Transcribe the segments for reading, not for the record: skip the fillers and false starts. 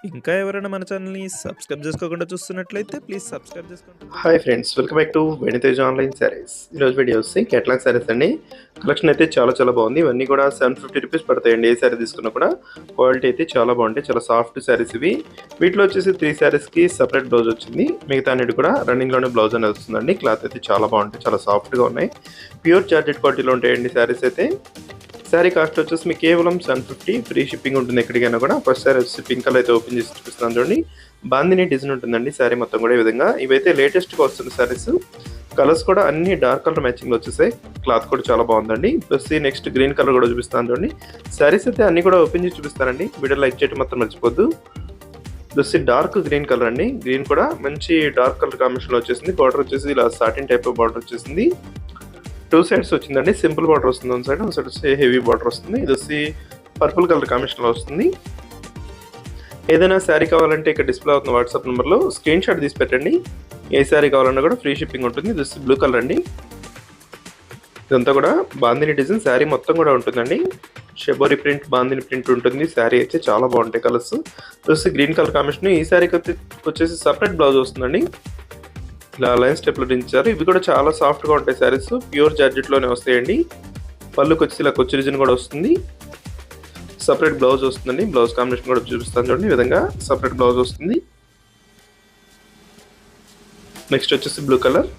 ఇంకా ఎవరైనా మన ఛానల్‌ని సబ్స్క్రైబ్ చేసుకోకుండా చూస్తున్నట్లయితే ప్లీజ్ సబ్స్క్రైబ్ చేసుకోండి. Hi friends, welcome back to వెనితేజ్ online saris. ఈరోజు వీడియో వచ్చి కేటలాగ్ శారీస్ అండి. కలెక్షన్ అయితే చాలా బాగుంది. ఇవన్నీ కూడా 750 రూపీస్ పడతాయండి. ఏ శారీ తీసుకున్నా కూడా క్వాలిటీ అయితే చాలా బాగుంటాయి. చాలా సాఫ్ట్ శారీస్ ఇవి. వీటిలో వచ్చేసి 3 శారీస్కి సపరేట్ బ్లౌజ్ వచ్చింది. మిగతా అన్నిటి కూడా రన్నింగ్లోనే బ్లౌజ్ అనేది వస్తుందండి. క్లాత్ అయితే చాలా బాగుంటాయి, చాలా సాఫ్ట్గా ఉన్నాయి. ప్యూర్ జార్జెట్ క్వాలిటీలో ఉంటాయండి శారీస్ అయితే. శారీ కాస్ట్ వచ్చేసి మీకు కేవలం 750, ఫ్రీ షిప్పింగ్ ఉంటుంది ఎక్కడికైనా కూడా. ఫస్ట్ శారీ వచ్చి పింక్ కలర్ అయితే ఓపెన్ చేసి చూపిస్తున్నాను చూడండి. బాందిని డిజైన్ ఉంటుందండి శారీ మొత్తం కూడా ఈ విధంగా. ఇవైతే లేటెస్ట్గా వస్తున్న శారీస్. కలర్స్ కూడా అన్ని డార్క్ కలర్ మ్యాచింగ్లో వచ్చేసాయి. క్లాత్ కూడా చాలా బాగుందండి. ప్లస్ నెక్స్ట్ గ్రీన్ కలర్ కూడా చూపిస్తాను చూడండి. శారీస్ అయితే అన్ని కూడా ఓపెన్ చేసి చూపిస్తానండి. వీడియో లైక్ చేయడం మాత్రం మర్చిపోద్దు. ప్లస్ డార్క్ గ్రీన్ కలర్ అండి. గ్రీన్ కూడా మంచి డార్క్ కలర్ కాంబినేషన్లో వచ్చేసింది. బార్డర్ వచ్చేసి ఇలా సాటిన్ టైప్ ఆఫ్ బార్డర్ వచ్చేసింది. 2 సైడ్స్ వచ్చిందండి. సింపుల్ బార్డర్ వస్తుంది వన్ సైడ్ వచ్చి హెవీ బార్డర్ వస్తుంది. ఇది వచ్చి పర్పుల్ కలర్ కాంబినేషన్లో వస్తుంది. ఏదైనా శారీ కావాలంటే ఇక్కడ డిస్ప్లే అవుతున్న వాట్సాప్ నెంబర్లో స్క్రీన్ షాట్ తీసి పెట్టండి. ఏ శారీ కావాలన్నా కూడా ఫ్రీ షిప్పింగ్ ఉంటుంది. ఇది వచ్చి బ్లూ కలర్ అండి. ఇదంతా కూడా బాందిని డిజైన్ శారీ మొత్తం కూడా ఉంటుందండి. షెబోరి ప్రింట్, బాందిని ప్రింట్ ఉంటుంది. శారీ అయితే చాలా బాగుంటాయి కలర్స్. వచ్చి గ్రీన్ కలర్ కాంబినేషన్. ఈ శారీకి వచ్చేసి సపరేట్ బ్లౌజ్ వస్తుందండి. ఇలా లైన్ స్టెప్లో దించారు. ఇవి కూడా చాలా సాఫ్ట్గా ఉంటాయి శారీస్. ప్యూర్ జార్జెట్లోనే వస్తాయండి. పళ్ళుకి వచ్చి ఇలా కొచ్చి డిజైన్ కూడా వస్తుంది. సపరేట్ బ్లౌజ్ వస్తుందండి. బ్లౌజ్ కాంబినేషన్ కూడా చూపిస్తాను చూడండి. ఈ విధంగా సపరేట్ బ్లౌజ్ వస్తుంది. నెక్స్ట్ వచ్చేసి బ్లూ కలర్.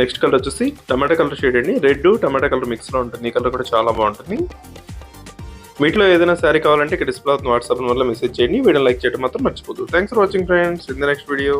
నెక్స్ట్ కలర్ వచ్చేసి టమాటా కలర్ షేడ్ అండి. రెడ్ టమాటా కలర్ మిక్స్లో ఉంటుంది. ఈ కలర్ కూడా చాలా బాగుంటుంది. వీటిలో ఏదైనా శారీ కావాలంటే ఇక్కడ డిస్ప్లే అవుతున్న వాట్సాప్ వల్ల మెసేజ్ చేయండి. వీడియో లైక్ చేయడం మాత్రం మర్చిపోదు. Thanks for watching friends. In the next video.